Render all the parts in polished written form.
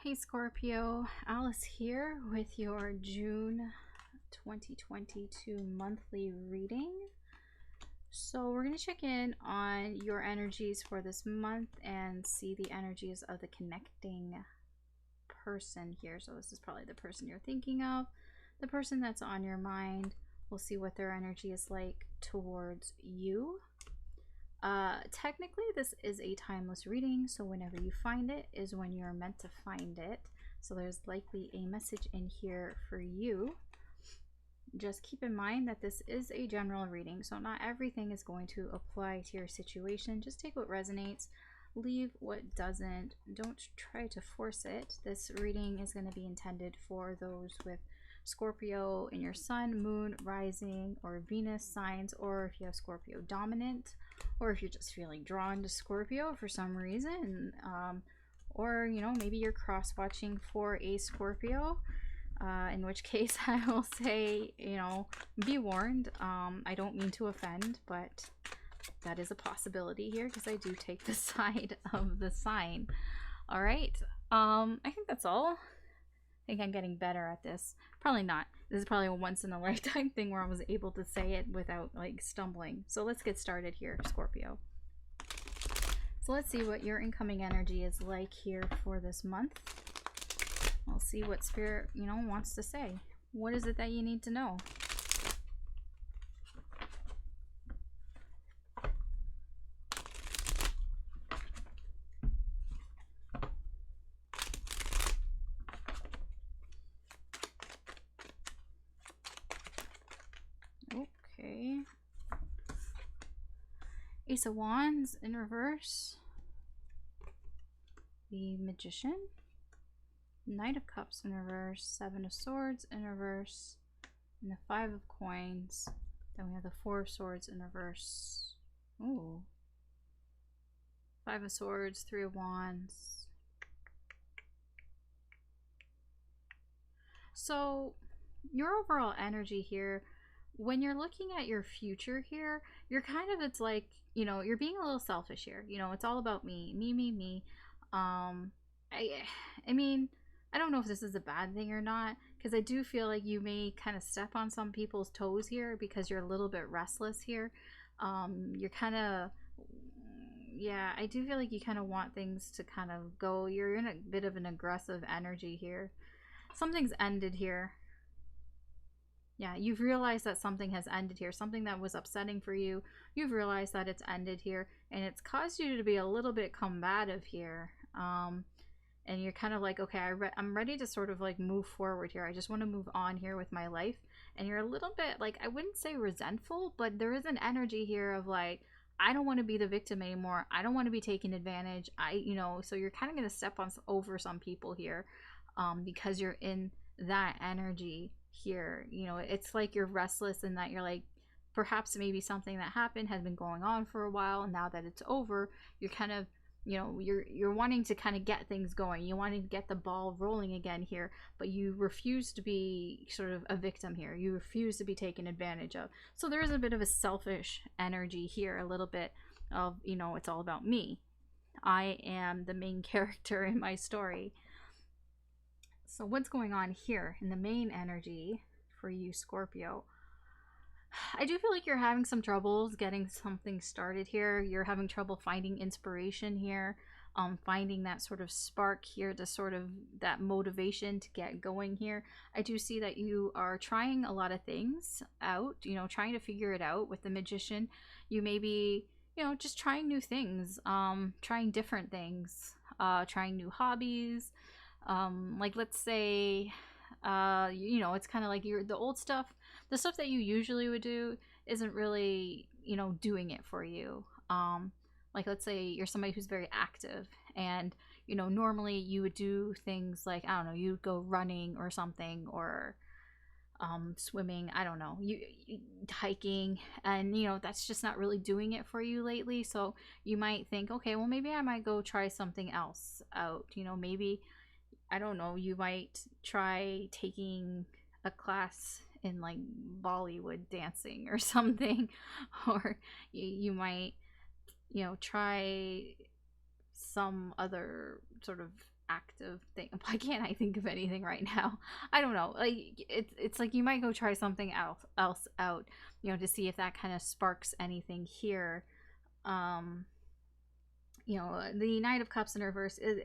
Hey Scorpio, Alice here with your June 2022 monthly reading. So we're going to check in on your energies for this month and see the energies of the connecting person here. So this is probably the person you're thinking of, the person that's on your mind. We'll see what their energy is like towards you. Technically this is a timeless reading, so whenever you find it is when you're meant to find it. So there's likely a message in here for you. Just keep in mind that this is a general reading, so not everything is going to apply to your situation. Just take what resonates, leave what doesn't. Don't try to force it. This reading is going to be intended for those with Scorpio in your sun, moon, rising, or Venus signs, or if you have Scorpio dominant, or if you're just feeling drawn to Scorpio for some reason, or you know, maybe you're cross-watching for a Scorpio, in which case I will say, you know, be warned. I don't mean to offend, but that is a possibility here because I do take the side of the sign. All right, I think that's all. I think I'm getting better at this. Probably not. This is probably a once in a lifetime thing where I was able to say it without like stumbling. So let's get started here, Scorpio. So let's see what your incoming energy is like here for this month. We'll see what Spirit, you know, wants to say. What is it that you need to know? Okay. Ace of Wands in reverse. The Magician. Knight of Cups in reverse. Seven of Swords in reverse. And the Five of Coins. Then we have the Four of Swords in reverse. Ooh. Five of Swords, Three of Wands. So your overall energy here, when you're looking at your future here, you're kind of, it's like, you know, you're being a little selfish here. You know, it's all about me, me. I mean, I don't know if this is a bad thing or not, because I do feel like you may kind of step on some people's toes here because you're a little bit restless here. You're kind of, yeah, I do feel like you kind of want things to kind of go. You're in a bit of an aggressive energy here. Something's ended here. Yeah, you've realized that something has ended here. Something that was upsetting for you, you've realized that it's ended here, and it's caused you to be a little bit combative here. And you're kind of like, okay, I'm ready to sort of like move forward here. I just want to move on here with my life. And you're a little bit like, I wouldn't say resentful, but there is an energy here of like, I don't want to be the victim anymore. I don't want to be taken advantage. You know, so you're kind of going to step on over some people here, because you're in that energy here. You know, it's like you're restless and that you're like, perhaps maybe something that happened has been going on for a while, and now that it's over, you're kind of, you know, you're wanting to kind of get things going. You want to get the ball rolling again here, but you refuse to be sort of a victim here. You refuse to be taken advantage of. So there is a bit of a selfish energy here, a little bit of, you know, it's all about me. I am the main character in my story. So what's going on here in the main energy for you, Scorpio? I do feel like you're having some troubles getting something started here. You're having trouble finding inspiration here, finding that sort of spark here, the sort of that motivation to get going here. I do see that you are trying a lot of things out, you know, trying to figure it out with the Magician. You may be, you know, just trying new things, trying different things, trying new hobbies. Like let's say, you know, it's kind of like the old stuff, the stuff that you usually would do isn't really, you know, doing it for you. Like let's say you're somebody who's very active, and you know, normally you would do things like, I don't know, you'd go running or something, or swimming, I don't know, you hiking, and you know, that's just not really doing it for you lately. So you might think, okay, well maybe I might go try something else out. You know, maybe, I don't know, you might try taking a class in like Bollywood dancing or something, or you might, you know, try some other sort of active thing. Why can't I think of anything right now? I don't know. Like it's like you might go try something else out, you know, to see if that kind of sparks anything here. Um, you know, the Knight of Cups in reverse is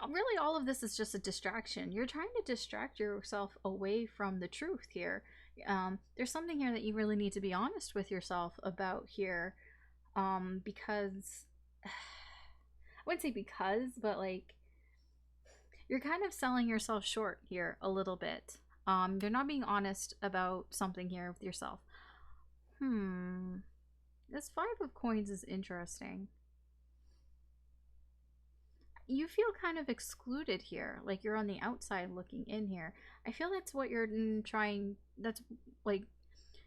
really, all of this is just a distraction. You're trying to distract yourself away from the truth here. There's something here that you really need to be honest with yourself about here, because I wouldn't say because, but like you're kind of selling yourself short here a little bit. You're not being honest about something here with yourself. This Five of Coins is interesting. You feel kind of excluded here, like you're on the outside looking in here. I feel that's what you're trying, that's like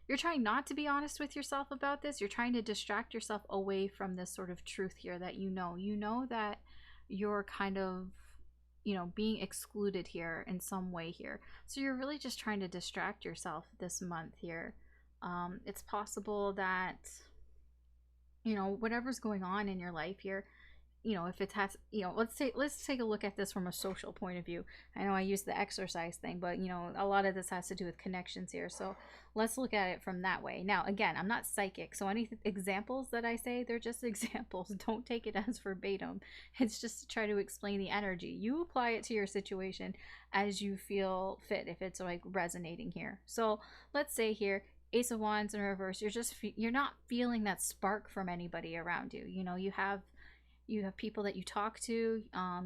you're trying not to be honest with yourself about this. You're trying to distract yourself away from this sort of truth here that you know that you're kind of, you know, being excluded here in some way here. So you're really just trying to distract yourself this month here. It's possible that, you know, whatever's going on in your life here, you know, if it has, you know, let's take a look at this from a social point of view. I know I used the exercise thing, but you know, a lot of this has to do with connections here. So let's look at it from that way. Now, again, I'm not psychic, so any examples that I say, they're just examples. Don't take it as verbatim. It's just to try to explain the energy. You apply it to your situation as you feel fit, if it's like resonating here. So let's say here, Ace of Wands in reverse, you're not feeling that spark from anybody around you. You know, you have people that you talk to,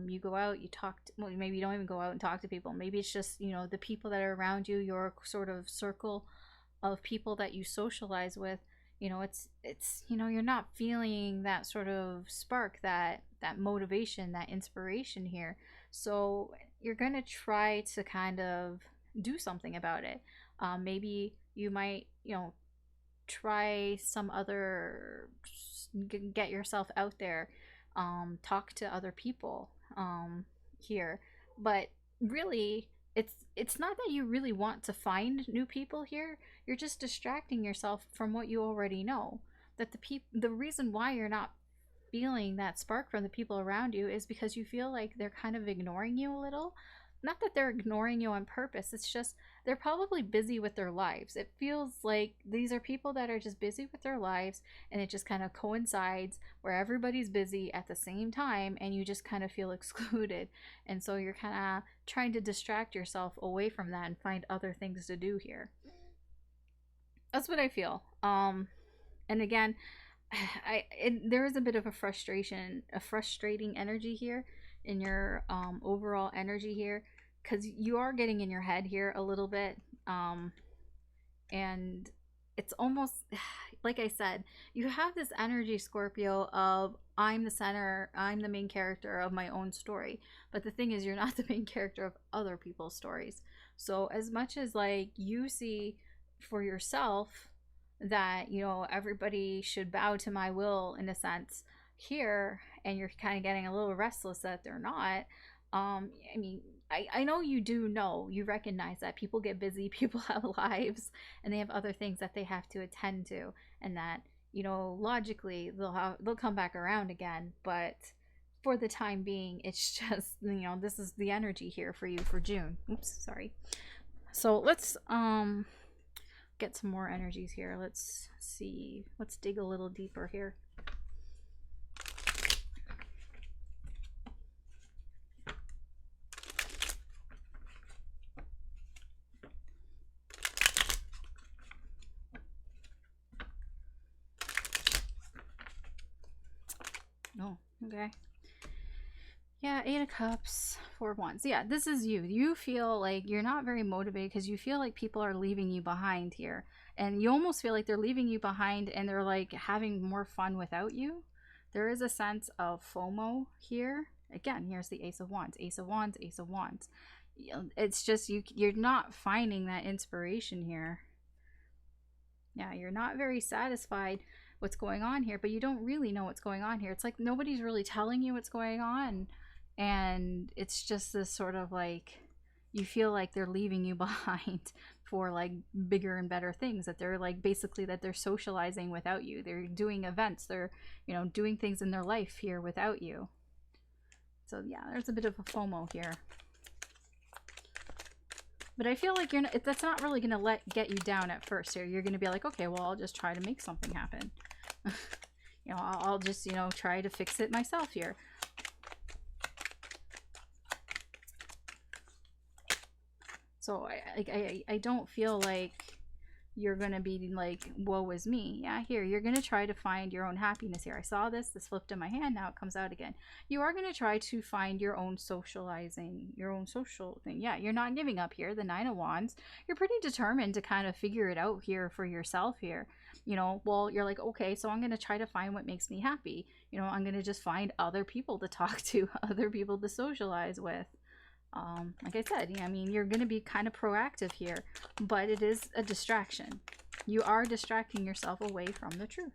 you go out, you talk to, well, maybe you don't even go out and talk to people. Maybe it's just, you know, the people that are around you, your sort of circle of people that you socialize with. You know, it's you know, you're not feeling that sort of spark, that motivation, that inspiration here. So you're going to try to kind of do something about it. Maybe you might, you know, try some other, get yourself out there, talk to other people here. But really, it's not that you really want to find new people here. You're just distracting yourself from what you already know. That the reason why you're not feeling that spark from the people around you is because you feel like they're kind of ignoring you a little. Not that they're ignoring you on purpose, it's just they're probably busy with their lives. It feels like these are people that are just busy with their lives, and it just kind of coincides where everybody's busy at the same time and you just kind of feel excluded. And so you're kind of trying to distract yourself away from that and find other things to do here. That's what I feel. And again, there is a bit of a frustrating energy here in your overall energy here, because you are getting in your head here a little bit, and it's almost like I said, you have this energy, Scorpio, of I'm the center, I'm the main character of my own story. But the thing is, you're not the main character of other people's stories. So as much as like you see for yourself that, you know, everybody should bow to my will in a sense here, and you're kind of getting a little restless that they're not, I mean, I know you recognize that people get busy, people have lives, and they have other things that they have to attend to, and that, you know, logically they'll come back around again. But for the time being, it's just, you know, this is the energy here for you for June. Oops, sorry. So let's get some more energies here. Let's see, let's dig a little deeper here. Oh, okay. Yeah, Eight of Cups, Four of Wands. Yeah, this is you. You feel like you're not very motivated because you feel like people are leaving you behind here. And you almost feel like they're leaving you behind and they're like having more fun without you. There is a sense of FOMO here. Again, here's the Ace of Wands, Ace of Wands, Ace of Wands. It's just you're not finding that inspiration here. Yeah, you're not very satisfied what's going on here, but you don't really know what's going on here. It's like nobody's really telling you what's going on, and it's just this sort of like you feel like they're leaving you behind for like bigger and better things, that they're like basically that they're socializing without you. They're doing events, they're, you know, doing things in their life here without you. So yeah, there's a bit of a FOMO here. But I feel like that's not really going to get you down at first here. You're going to be like, okay, well, I'll just try to make something happen. You know, I'll just, you know, try to fix it myself here. So I don't feel like you're going to be like, woe is me. Yeah, here, you're going to try to find your own happiness here. I saw this flipped in my hand, now it comes out again. You are going to try to find your own socializing, your own social thing. Yeah, you're not giving up here, the Nine of Wands. You're pretty determined to kind of figure it out here for yourself here. You know, well, you're like, okay, so I'm going to try to find what makes me happy. You know, I'm going to just find other people to talk to, other people to socialize with. Like I said, yeah, I mean, you're going to be kind of proactive here, but it is a distraction. You are distracting yourself away from the truth.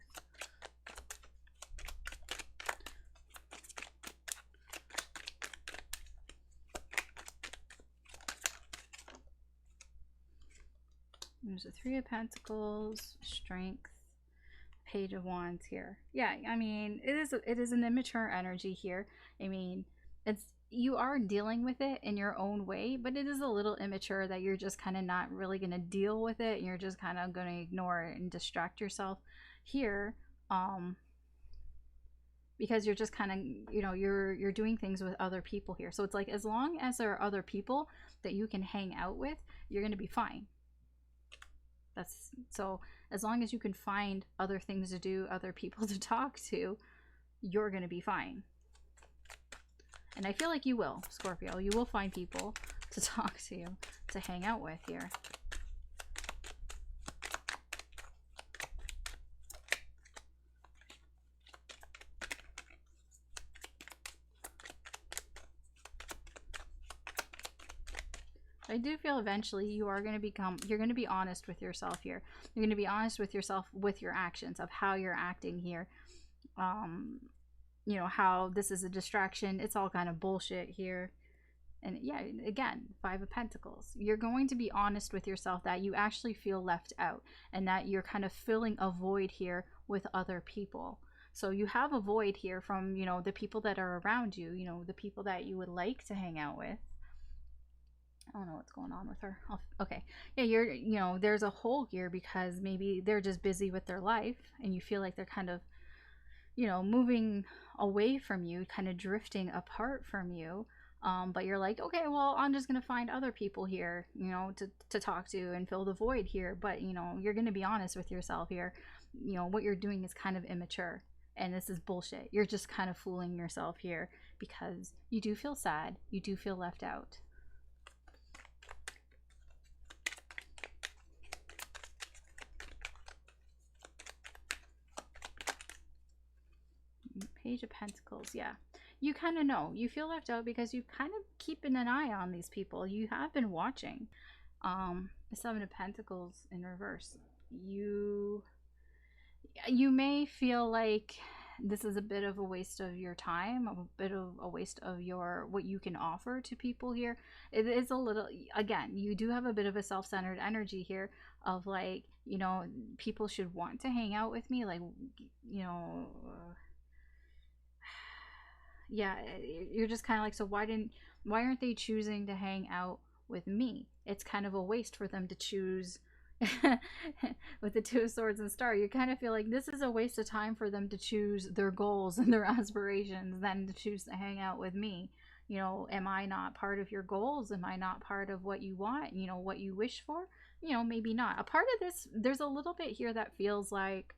There's a Three of Pentacles, Strength, Page of Wands here. Yeah, I mean, it is an immature energy here. I mean, you are dealing with it in your own way, but it is a little immature that you're just kind of not really going to deal with it, and you're just kind of going to ignore it and distract yourself here, because you're just kind of, you know, you're doing things with other people here. So it's like, as long as there are other people that you can hang out with, you're going to be fine. That's so, as long as you can find other things to do, other people to talk to, you're going to be fine. And I feel like you will, Scorpio. You will find people to talk to, to hang out with here. I do feel eventually you are going to you're going to be honest with yourself here. You're going to be honest with yourself with your actions, of how you're acting here. You know, how this is a distraction. It's all kind of bullshit here. And yeah, again, Five of Pentacles. You're going to be honest with yourself that you actually feel left out, and that you're kind of filling a void here with other people. So you have a void here from, you know, the people that are around you, you know, the people that you would like to hang out with. I don't know what's going on with her. Okay. Yeah, you know, there's a hole here because maybe they're just busy with their life, and you feel like they're kind of, you know, moving away from you, kind of drifting apart from you. But you're like, okay, well, I'm just going to find other people here, you know, to talk to and fill the void here. But, you know, you're going to be honest with yourself here. You know, what you're doing is kind of immature, and this is bullshit. You're just kind of fooling yourself here because you do feel sad. You do feel left out. Page of Pentacles, yeah. You kind of know. You feel left out because you kind of keeping an eye on these people. You have been watching. The Seven of Pentacles in reverse. You may feel like this is a bit of a waste of your time, a bit of a waste of what you can offer to people here. It is a little, again, you do have a bit of a self-centered energy here of like, you know, people should want to hang out with me, like, you know, yeah, you're just kind of like, so why aren't they choosing to hang out with me? It's kind of a waste for them to choose with the Two of Swords and Star. You kind of feel like this is a waste of time for them to choose their goals and their aspirations than to choose to hang out with me. You know, am I not part of your goals? Am I not part of what you want? You know, what you wish for? You know, maybe not. A part of this, there's a little bit here that feels like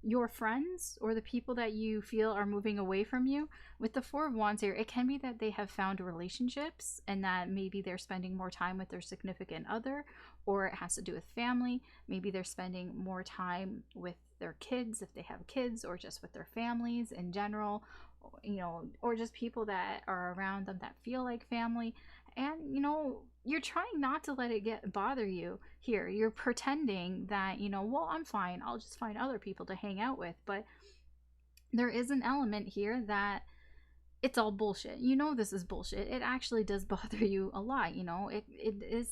your friends or the people that you feel are moving away from you. With the Four of Wands here, it can be that they have found relationships and that maybe they're spending more time with their significant other, or it has to do with family. Maybe they're spending more time with their kids if they have kids, or just with their families in general, you know, or just people that are around them that feel like family. And, you know, you're trying not to let it bother you here. You're pretending that, you know, well, I'm fine. I'll just find other people to hang out with. But there is an element here that it's all bullshit. You know, this is bullshit. It actually does bother you a lot. You know, it is,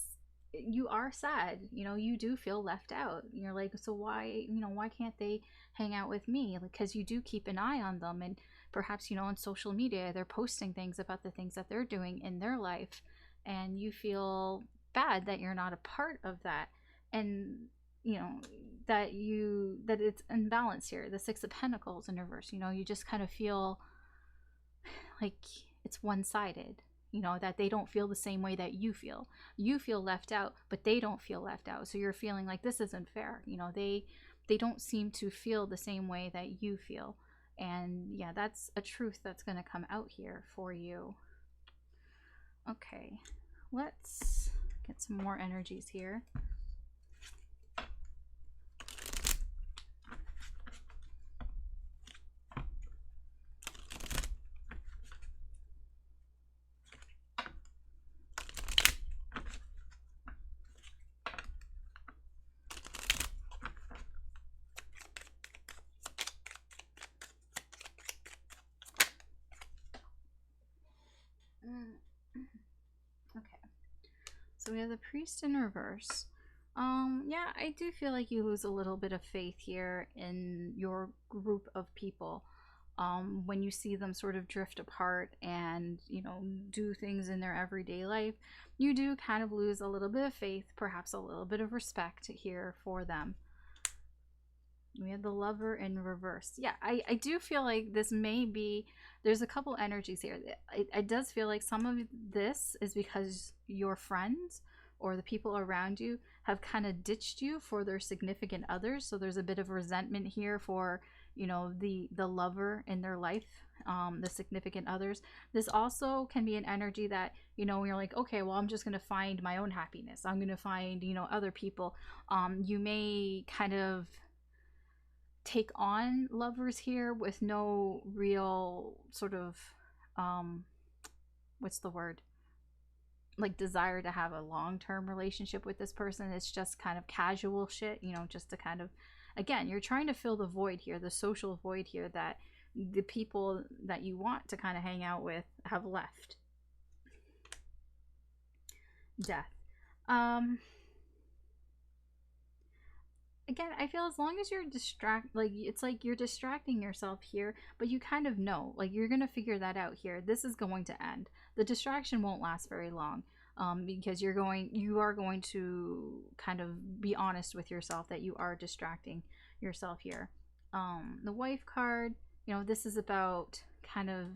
you are sad. You know, you do feel left out. You're like, so why, you know, why can't they hang out with me? Because you do keep an eye on them, and perhaps, you know, on social media, they're posting things about the things that they're doing in their life, and you feel bad that you're not a part of that. And, you know, that it's imbalanced here. The Six of Pentacles in reverse, you know, you just kind of feel like it's one-sided, you know, that they don't feel the same way that you feel. You feel left out, but they don't feel left out. So you're feeling like this isn't fair. You know, they don't seem to feel the same way that you feel. And yeah, that's a truth that's going to come out here for you. Okay, let's get some more energies here. Okay, so we have the Priest in reverse. Yeah, I do feel like you lose a little bit of faith here in your group of people. When you see them sort of drift apart and, you know, do things in their everyday life, you do kind of lose a little bit of faith, perhaps a little bit of respect here for them. We have the Lover in reverse. Yeah, I do feel like this may be, there's a couple energies here. It does feel like some of this is because your friends or the people around you have kind of ditched you for their significant others. So there's a bit of resentment here for, you know, the lover in their life, the significant others. This also can be an energy that, you know, when you're like, okay, well, I'm just going to find my own happiness. I'm going to find, you know, other people. You may kind of take on lovers here with no real sort of what's the word, like desire to have a long-term relationship with this person. It's just kind of casual shit, you know, just to kind of, again, you're trying to fill the void here, the social void here that the people that you want to kind of hang out with have left. Death. Again, I feel as long as you're it's like you're distracting yourself here, but you kind of know, like, you're gonna figure that out here. This is going to end. The distraction won't last very long, because you are going to kind of be honest with yourself that you are distracting yourself here. The Wife card, you know, this is about kind of,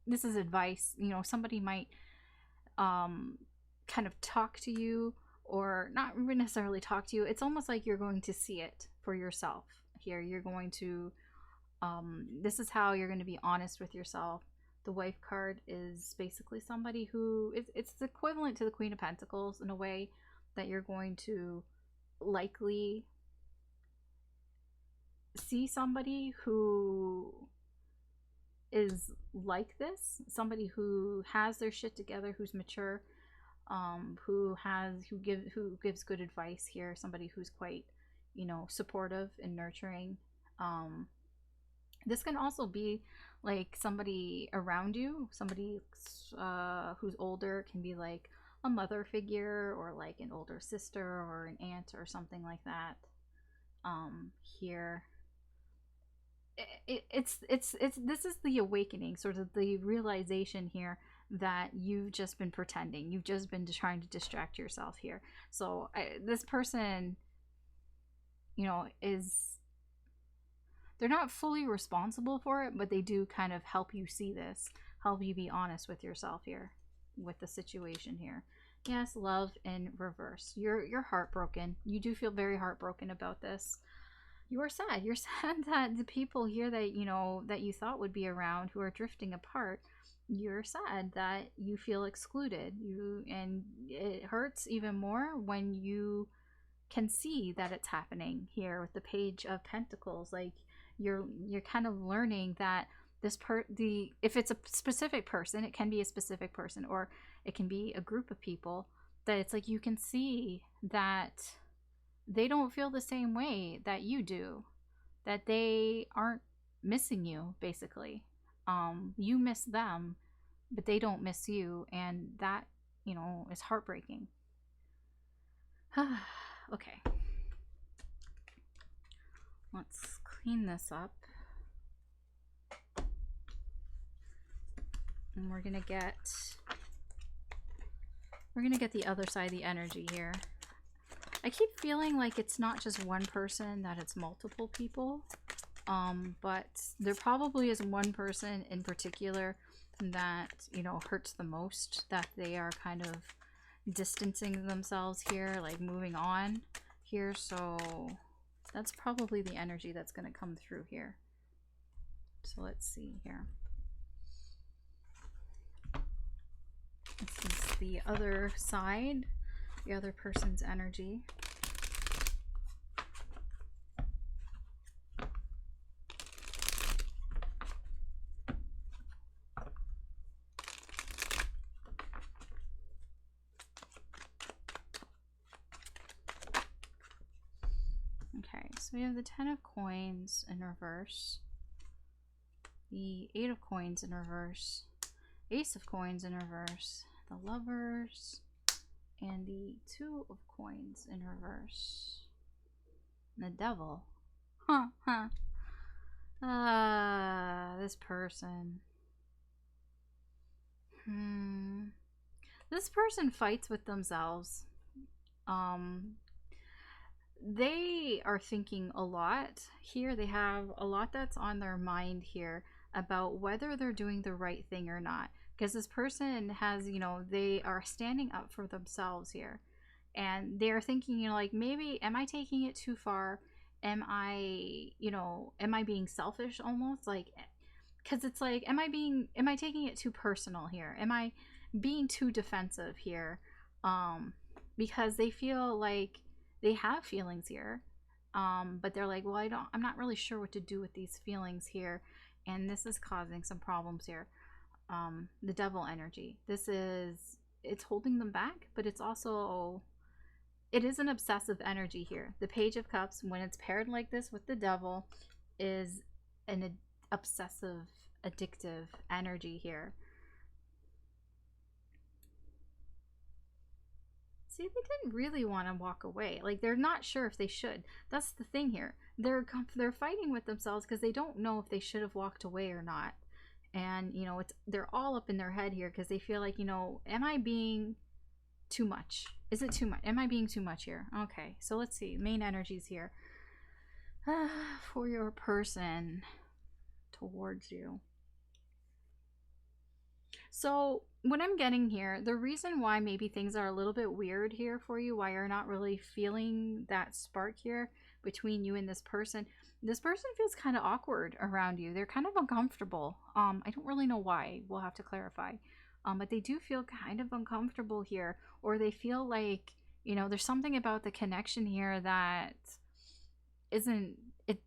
this is advice. You know, somebody might kind of talk to you, or not necessarily talk to you. It's almost like you're going to see it for yourself here. You're going to, this is how you're going to be honest with yourself. The Wife card is basically somebody who, it's equivalent to the Queen of Pentacles in a way, that you're going to likely see somebody who is like this, somebody who has their shit together, who's mature, who gives good advice here, somebody who's quite, you know, supportive and nurturing. This can also be like somebody around you, somebody who's older. It can be like a mother figure, or like an older sister or an aunt or something like that. Here it's this is the awakening, sort of the realization here that you've just been pretending, you've just been trying to distract yourself here. So this person, you know, they're not fully responsible for it, but they do kind of help you see this, help you be honest with yourself here with the situation here. Yes, Love in reverse. You're heartbroken. You do feel very heartbroken about this. You are sad. You're sad that the people here that, you know, that you thought would be around, who are drifting apart, you're sad that you feel excluded. And it hurts even more when you can see that it's happening here with the Page of Pentacles. Like, you're kind of learning that if it's a specific person, it can be a specific person, or it can be a group of people, that it's like you can see that they don't feel the same way that you do, that they aren't missing you, basically. You miss them, but they don't miss you, and that, you know, is heartbreaking. Okay, let's clean this up. And we're gonna get the other side of the energy here. I keep feeling like it's not just one person, that it's multiple people. But there probably is one person in particular that, you know, hurts the most, that they are kind of distancing themselves here, like moving on here. So that's probably the energy that's going to come through here. So let's see here. This is the other side, the other person's energy. Okay, so we have the 10 of coins in reverse, the 8 of coins in reverse, Ace of coins in reverse, the Lovers, and the 2 of coins in reverse. And the Devil. This person. This person fights with themselves. They are thinking a lot here. They have a lot that's on their mind here about whether they're doing the right thing or not. Because this person has, you know, they are standing up for themselves here. And they're thinking, you know, like, maybe, am I taking it too far? Am I, you know, am I being selfish almost? Like, because it's like, am I taking it too personal here? Am I being too defensive here? Because they feel like they have feelings here. But they're like, well, I'm not really sure what to do with these feelings here. And this is causing some problems here. The Devil energy. It's holding them back, but it's also, it is an obsessive energy here. The Page of Cups, when it's paired like this with the Devil, is an obsessive, addictive energy here. See, they didn't really want to walk away. Like, they're not sure if they should. That's the thing here. They're fighting with themselves because they don't know if they should have walked away or not. And, you know, they're all up in their head here because they feel like, you know, am I being too much? Is it too much? Am I being too much here? Okay, so let's see. Main energies here. For your person towards you. So what I'm getting here, the reason why maybe things are a little bit weird here for you, why you're not really feeling that spark here between you and this person feels kind of awkward around you. They're kind of uncomfortable. I don't really know why. We'll have to clarify. But they do feel kind of uncomfortable here, or they feel like, you know, there's something about the connection here that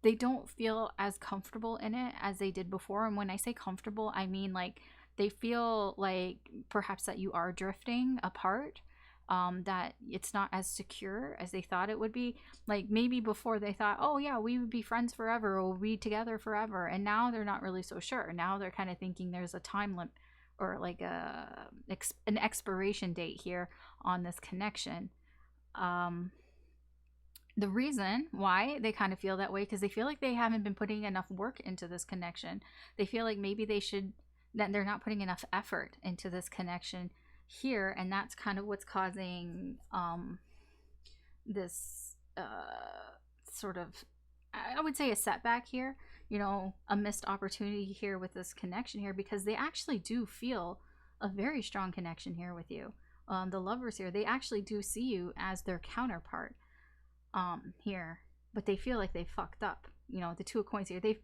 they don't feel as comfortable in it as they did before. And when I say comfortable, I mean like they feel like perhaps that you are drifting apart, that it's not as secure as they thought it would be. Like maybe before they thought, oh yeah, we would be friends forever, or we'll be together forever. And now they're not really so sure. Now they're kind of thinking there's a time limit, or like an expiration date here on this connection. The reason why they kind of feel that way, because they feel like they haven't been putting enough work into this connection. They feel like maybe that they're not putting enough effort into this connection here, and that's kind of what's causing this sort of, I would say, a setback here, you know, a missed opportunity here with this connection here, because they actually do feel a very strong connection here with you. The Lovers here, they actually do see you as their counterpart here, but they feel like they fucked up. You know, the Two of Coins here, they,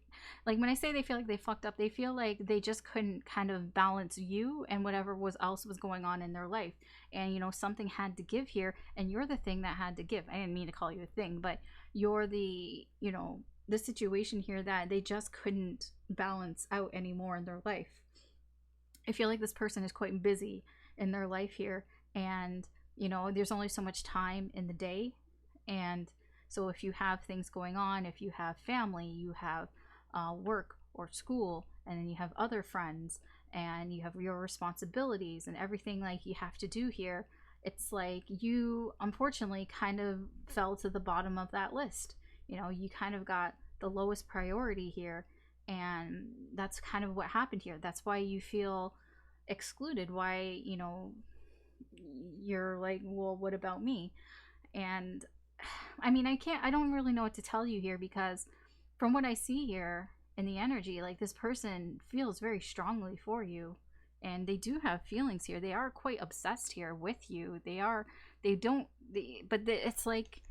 like, when I say they feel like they fucked up, they feel like they just couldn't kind of balance you and whatever else was going on in their life. And, you know, something had to give here, and you're the thing that had to give. I didn't mean to call you a thing, but you're the, you know, the situation here that they just couldn't balance out anymore in their life. I feel like this person is quite busy in their life here, and, you know, there's only so much time in the day. And so if you have things going on, if you have family, you have work or school, and then you have other friends, and you have your responsibilities and everything like you have to do here, it's like you unfortunately kind of fell to the bottom of that list. You know, you kind of got the lowest priority here, and that's kind of what happened here. That's why you feel excluded, why, you know, you're like, well, what about me? And I mean, I don't really know what to tell you here, because from what I see here in the energy, like, this person feels very strongly for you, and they do have feelings here. They are quite obsessed here with you. They don't, it's like,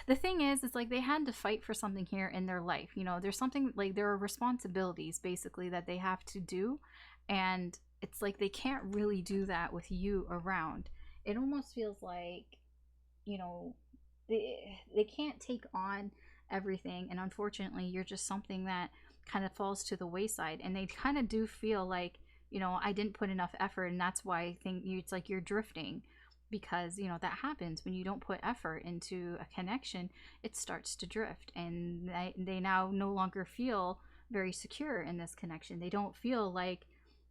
the thing is, it's like they had to fight for something here in their life. You know, there's something, like, there are responsibilities basically that they have to do, and it's like they can't really do that with you around. It almost feels like, you know, they can't take on everything, and unfortunately you're just something that kind of falls to the wayside, and they kind of do feel like, you know, I didn't put enough effort, and that's why I think it's like you're drifting, because, you know, that happens when you don't put effort into a connection. It starts to drift, and they now no longer feel very secure in this connection. They don't feel like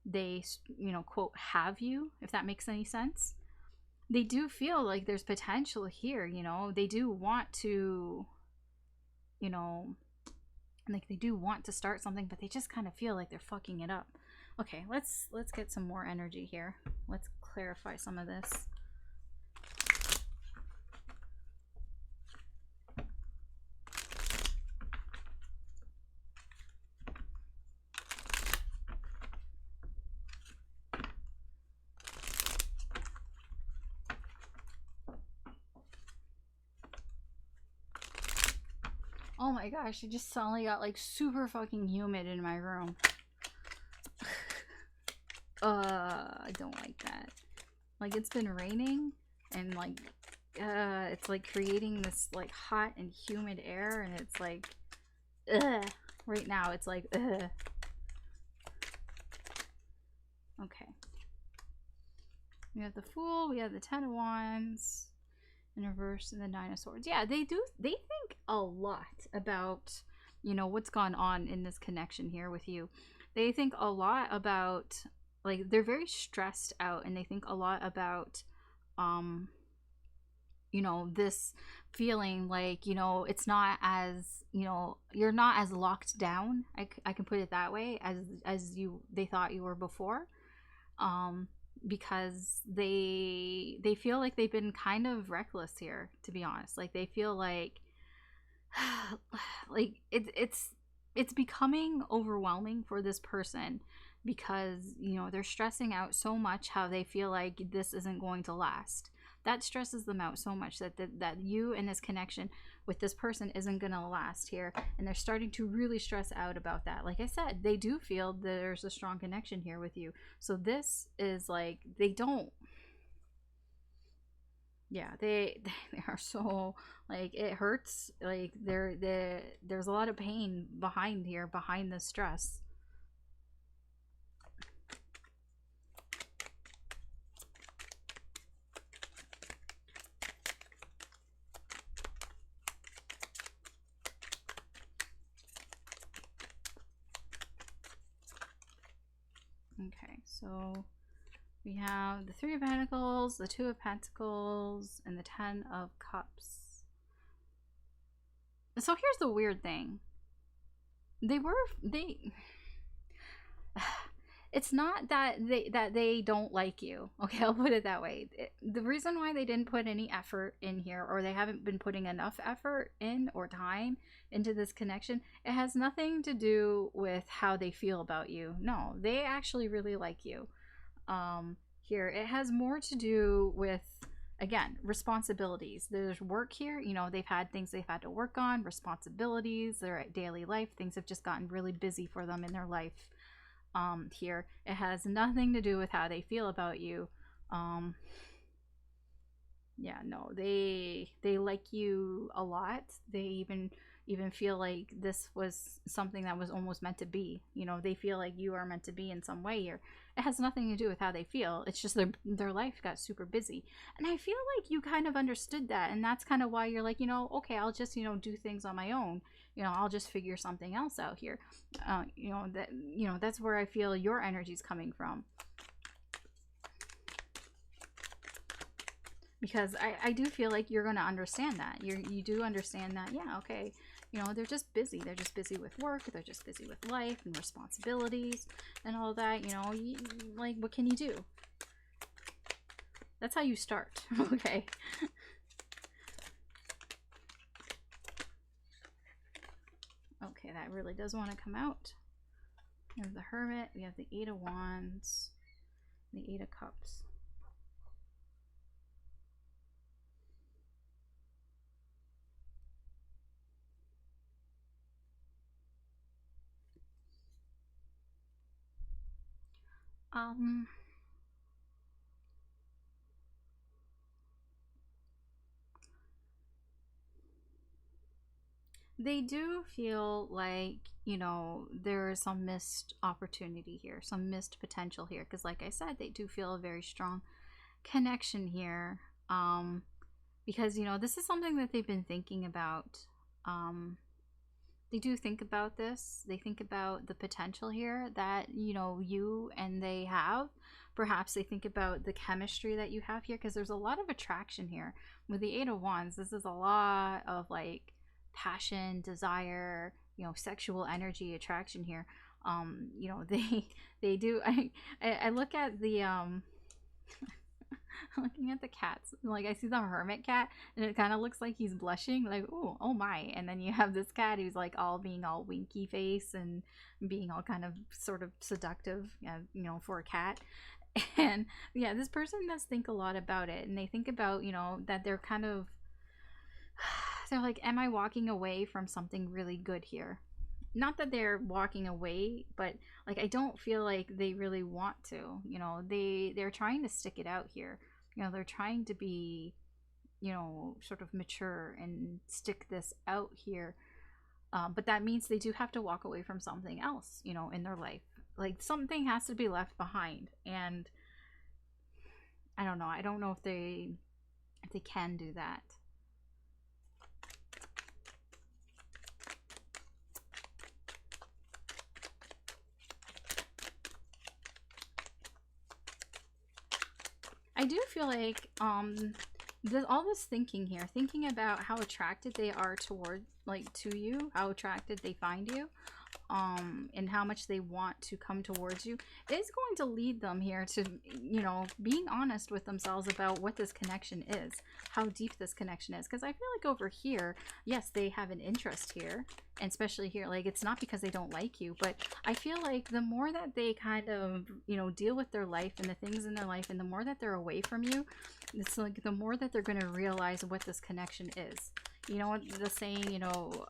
they, you know, quote, have you, if that makes any sense. They do feel like there's potential here, you know. They do want to, you know, like, they do want to start something, but they just kind of feel like they're fucking it up. Okay, let's get some more energy here. Let's clarify some of this. Oh my gosh, it just suddenly got like super fucking humid in my room. I don't like that. Like, it's been raining, and like, it's like creating this like hot and humid air, and it's like, ugh. Right now, it's like, ugh. Okay. We have the Fool, we have the Ten of Wands in reverse, and the Nine of Swords. Yeah, they think a lot about, you know, what's gone on in this connection here with you. They think a lot about, like, they're very stressed out, and they think a lot about, you know, this feeling like, you know, it's not as, you know, you're not as locked down, I can put it that way, as they thought you were before. Because they feel like they've been kind of reckless here, to be honest. Like, they feel like like it's becoming overwhelming for this person, because, you know, they're stressing out so much how they feel like this isn't going to last. That stresses them out so much that you and this connection with this person isn't going to last here, and they're starting to really stress out about that. Like I said, they do feel there's a strong connection here with you. So this is like, they don't, yeah, they are so, like, it hurts. Like, there's a lot of pain behind here, behind the stress. Okay, so we have the Three of Pentacles, the Two of Pentacles, and the Ten of Cups. So here's the weird thing. It's not that they don't like you. Okay, I'll put it that way. The reason why they didn't put any effort in here, or they haven't been putting enough effort in or time into this connection, it has nothing to do with how they feel about you. No, they actually really like you. Here it has more to do with, again, responsibilities. There's work here, you know, they've had things they've had to work on, responsibilities, their daily life, things have just gotten really busy for them in their life. Here it has nothing to do with how they feel about you. Yeah, no, they like you a lot. They even feel like this was something that was almost meant to be. You know, they feel like you are meant to be in some way here. It has nothing to do with how they feel. It's just their life got super busy. And I feel like you kind of understood that, and that's kind of why you're like, you know, okay, I'll just, you know, do things on my own. You know, I'll just figure something else out here. You know, that's where I feel your energy's coming from. Because I do feel like you're going to understand that. You do understand that, yeah, okay, You know, they're just busy. They're just busy with work. They're just busy with life and responsibilities and all that. You know, like, what can you do? That's how you start. Okay. Okay, that really does want to come out. We have the Hermit. We have the Eight of Wands. The Eight of Cups. They do feel like, you know, there is some missed opportunity here, some missed potential here. Because like I said, they do feel a very strong connection here. Because, you know, this is something that they've been thinking about. They do think about this. They think about the potential here that, you know, you and they have. Perhaps they think about the chemistry that you have here, because there's a lot of attraction here. With the Eight of Wands, this is a lot of like passion, desire, you know, sexual energy, attraction here. You know, they do. I look at the looking at the cats, like I see the hermit cat and it kind of looks like he's blushing, like, oh my. And then you have this cat who's like all being all winky face and being all kind of sort of seductive, you know, for a cat. And yeah, this person does think a lot about it, and they think about, you know, that they're kind of they're like, am I walking away from something really good here? Not that they're walking away, but like I don't feel like they really want to. You know, they're trying to stick it out here. You know, they're trying to be, you know, sort of mature and stick this out here. But that means they do have to walk away from something else, you know, in their life. Like something has to be left behind, and I don't know. I don't know if they can do that. I do feel like all this thinking here, thinking about how attracted they are toward, like, to you, how attracted they find you, and how much they want to come towards you, is going to lead them here to, you know, being honest with themselves about what this connection is, how deep this connection is. Because I feel like over here, yes, they have an interest here, and especially here, like, it's not because they don't like you, but I feel like the more that they kind of, you know, deal with their life and the things in their life, and the more that they're away from you, it's like the more that they're going to realize what this connection is. You know what the saying, you know,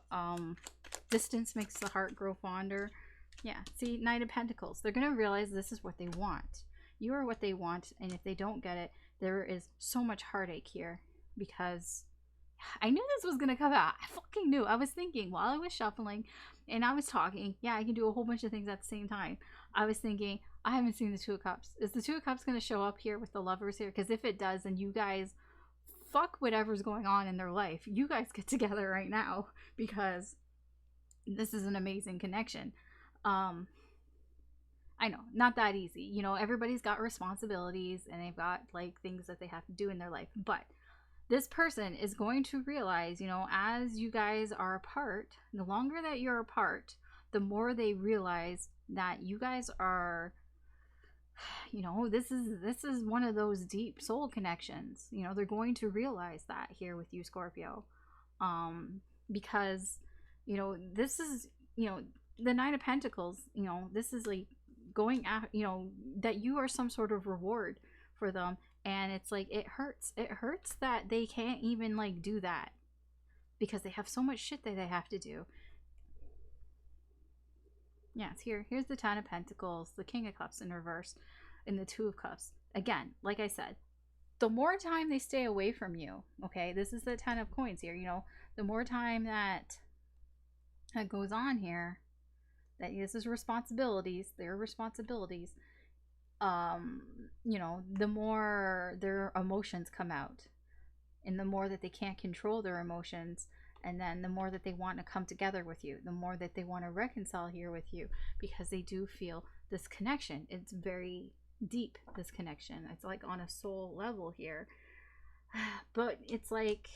distance makes the heart grow fonder. Yeah, see, Knight of Pentacles. They're going to realize this is what they want. You are what they want, and if they don't get it, there is so much heartache here, because I knew this was going to come out. I fucking knew. I was thinking while I was shuffling and I was talking, yeah, I can do a whole bunch of things at the same time. I was thinking, I haven't seen the Two of Cups. Is the Two of Cups going to show up here with the Lovers here? Because if it does, then you guys, fuck whatever's going on in their life. You guys get together right now, because this is an amazing connection. I know, not that easy. You know, everybody's got responsibilities and they've got like things that they have to do in their life. But this person is going to realize, you know, as you guys are apart, the longer that you're apart, the more they realize that you guys are, you know, this is one of those deep soul connections. You know, they're going to realize that here with you, Scorpio. Because, you know, this is, you know, the Nine of Pentacles, you know, this is like going out, you know, that you are some sort of reward for them. And it's like, it hurts that they can't even like do that, because they have so much shit that they have to do. Yeah, it's here's the Ten of Pentacles, the King of Cups in reverse, and the Two of Cups. Again, like I said, the more time they stay away from you, okay, this is the Ten of Coins here, you know, the more time that goes on here, that this is responsibilities, their responsibilities, you know, the more their emotions come out, and the more that they can't control their emotions, and then the more that they want to come together with you, the more that they want to reconcile here with you, because they do feel this connection. It's very deep, this connection. It's like on a soul level here. But it's like,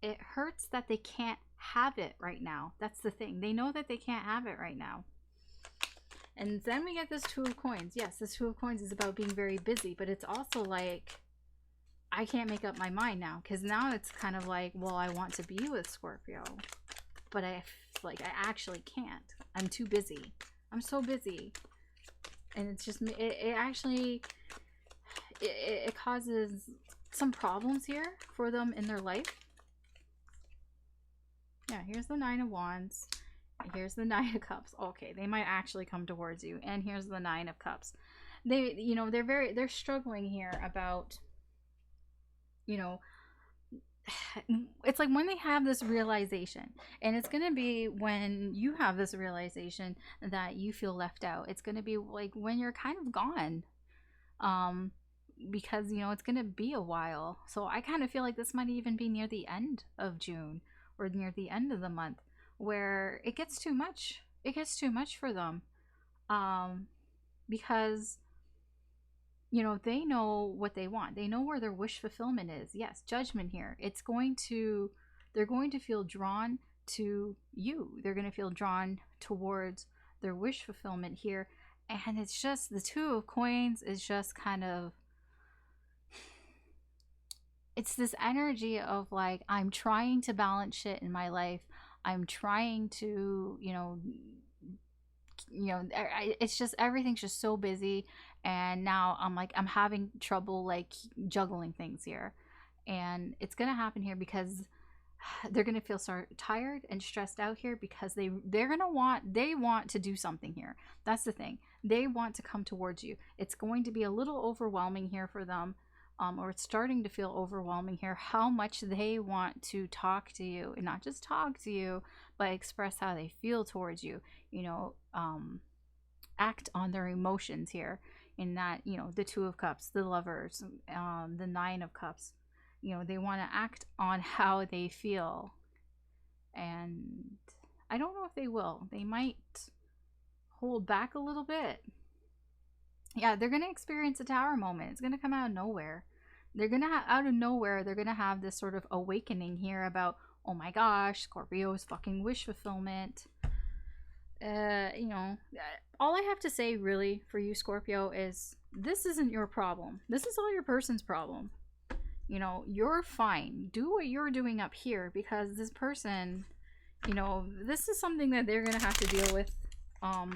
it hurts that they can't have it right now. That's the thing. They know that they can't have it right now. And then we get this Two of Coins. Yes, this Two of Coins is about being very busy, but it's also like, I can't make up my mind now, because now it's kind of like, well, I want to be with Scorpio, but I actually can't. I'm too busy. I'm so busy. And it's just, it actually, it causes some problems here for them in their life. Yeah, here's the Nine of Wands. Here's the Nine of Cups. Okay, they might actually come towards you. And here's the Nine of Cups. They, you know, they're struggling here about, you know, it's like when they have this realization, and it's going to be when you have this realization that you feel left out. It's going to be like when you're kind of gone. Because, you know, it's going to be a while. So I kind of feel like this might even be near the end of June or near the end of the month, where it gets too much. It gets too much for them. Because, you know, they know what they want. They know where their wish fulfillment is. Yes, Judgment here. It's going to, they're going to feel drawn to you. They're going to feel drawn towards their wish fulfillment here. And it's just, the Two of Coins is just kind of, it's this energy of like, I'm trying to balance shit in my life. I'm trying to, you know, it's just, everything's just so busy. And now I'm like, I'm having trouble like juggling things here. And it's going to happen here because they're going to feel so tired and stressed out here, because they want to do something here. That's the thing. They want to come towards you. It's going to be a little overwhelming here for them. Or it's starting to feel overwhelming here, how much they want to talk to you, and not just talk to you, but express how they feel towards you, you know, act on their emotions here. In that, you know, the Two of Cups, the Lovers, the Nine of Cups, you know, they want to act on how they feel. And I don't know if they will. They might hold back a little bit. Yeah, they're going to experience a Tower moment. It's going to come out of nowhere. They're going to out of nowhere, they're going to have this sort of awakening here about, oh my gosh, Scorpio's fucking wish fulfillment. You know, all I have to say really for you, Scorpio, is this isn't your problem. This is all your person's problem. You know, you're fine. Do what you're doing up here, because this person, you know, this is something that they're going to have to deal with on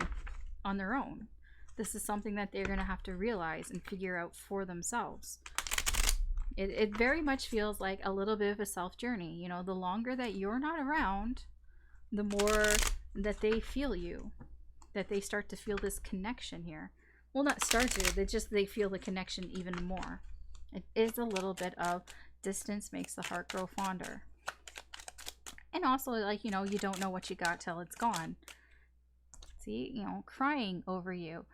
their own. This is something that they're going to have to realize and figure out for themselves. It very much feels like a little bit of a self journey. You know, the longer that you're not around, the more that they feel you, that they start to feel this connection here. Well, not start to, they feel the connection even more. It is a little bit of distance makes the heart grow fonder. And also, like, you know, you don't know what you got till it's gone. See, you know, crying over you.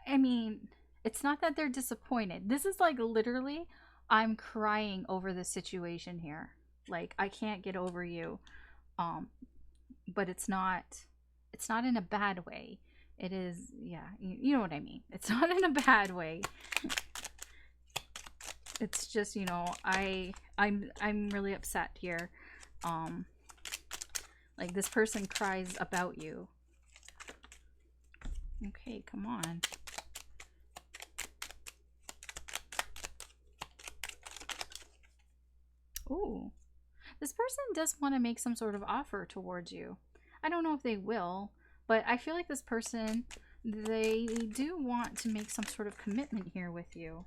I mean, it's not that they're disappointed. This is like literally, I'm crying over the situation here. Like, I can't get over you. But it's not in a bad way. It is, yeah, you know what I mean. It's not in a bad way. It's just, you know, I'm really upset here. Like, this person cries about you. Okay, come on. Ooh. This person does want to make some sort of offer towards you. I don't know if they will, but I feel like this person, they do want to make some sort of commitment here with you.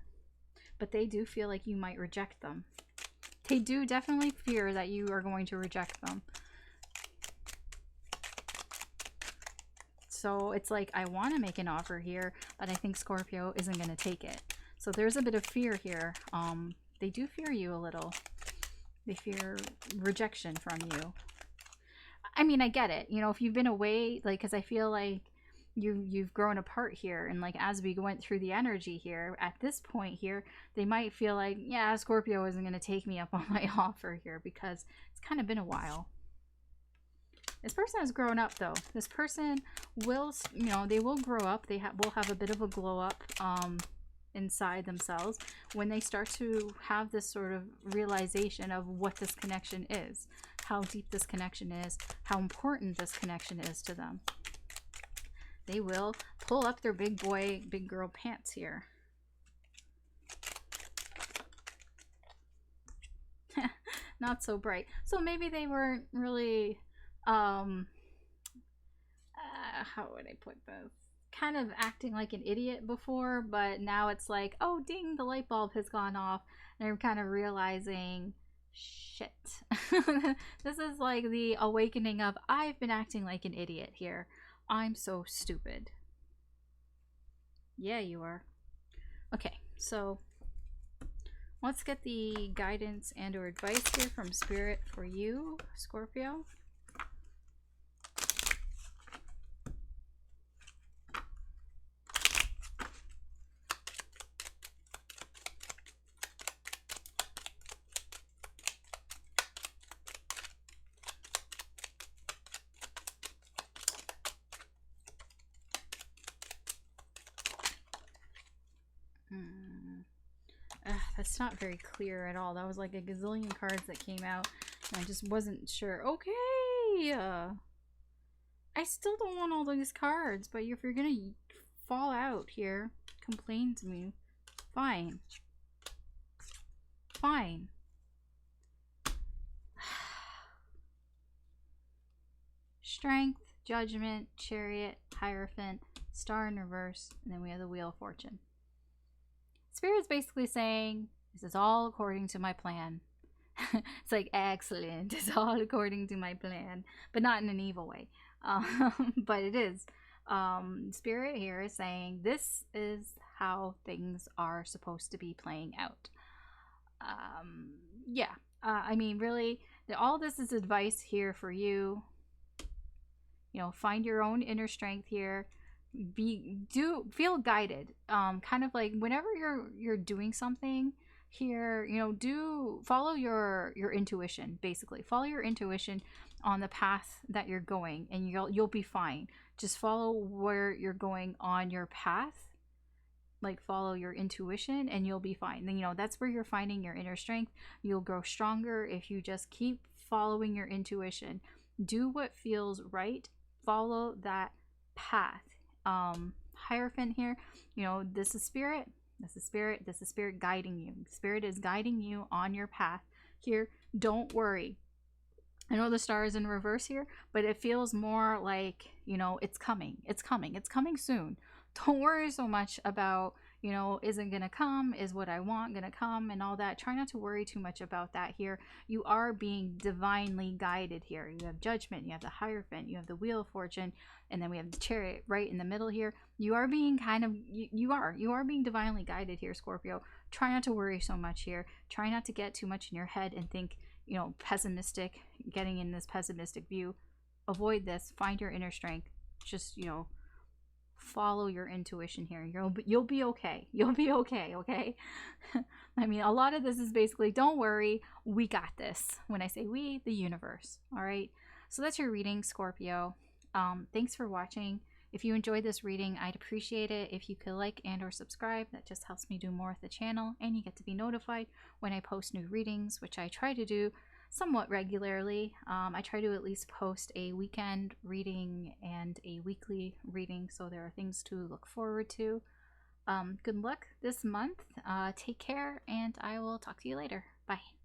But they do feel like you might reject them. They do definitely fear that you are going to reject them. So it's like, I want to make an offer here, but I think Scorpio isn't going to take it. So there's a bit of fear here. They do fear you a little. They fear rejection from you. I mean, I get it. You know, if you've been away, like, because I feel like you've grown apart here, and like as we went through the energy here, at this point here, they might feel like, yeah, Scorpio isn't going to take me up on my offer here, because it's kind of been a while. This person has grown up, though. This person will, you know, they will grow up. They will have a bit of a glow up. inside themselves when they start to have this sort of realization of what this connection is, how deep this connection is, how important this connection is to them. They will pull up their big boy, big girl pants here. Not so bright. So maybe they weren't really, how would I put this? Kind of acting like an idiot before, but now it's like, oh ding, the light bulb has gone off, and they're kind of realizing, shit. This is like the awakening of, I've been acting like an idiot here. I'm so stupid. Yeah, you are. Okay, so let's get the guidance and or advice here from Spirit for you, Scorpio. That's not very clear at all. That was like a gazillion cards that came out, and I just wasn't sure. Okay, I still don't want all these cards, but if you're gonna fall out here, complain to me. Fine. Fine. Strength, Judgment, Chariot, Hierophant, Star in reverse, and then we have the Wheel of Fortune. Spirit's basically saying, this is all according to my plan. It's like, excellent, it's all according to my plan, but not in an evil way. But it is. Spirit here is saying, this is how things are supposed to be playing out. Yeah, I mean, really, all this is advice here for you. You know, find your own inner strength here. Feel guided, kind of like whenever you're doing something here, you know, follow your intuition. Basically follow your intuition on the path that you're going, and you'll be fine. Just follow where you're going on your path, like follow your intuition, and you'll be fine. Then, you know, that's where you're finding your inner strength. You'll grow stronger if you just keep following your intuition. Do what feels right, follow that path. Hierophant here, you know, this is spirit guiding you. Spirit is guiding you on your path here. Don't worry. I know the star is in reverse here, but it feels more like, you know, it's coming soon. Don't worry so much about, you know, isn't gonna come, is what I want gonna come, and all that. Try not to worry too much about that here. You are being divinely guided here. You have Judgment, you have the Hierophant, you have the Wheel of Fortune, and then we have the Chariot right in the middle here. You are being kind of, you are being divinely guided here, Scorpio. Try not to worry so much here. Try not to get too much in your head and think, you know, pessimistic, getting in this pessimistic view. Avoid this. Find your inner strength. Just, you know, follow your intuition here. You'll be okay. You'll be okay, okay? I mean, a lot of this is basically, don't worry, we got this. When I say we, the universe. All right? So that's your reading, Scorpio. Thanks for watching. If you enjoyed this reading, I'd appreciate it if you could like and or subscribe. That just helps me do more with the channel, and you get to be notified when I post new readings, which I try to do somewhat regularly. I try to at least post a weekend reading and a weekly reading, so there are things to look forward to. Good luck this month. Take care, and I will talk to you later. Bye.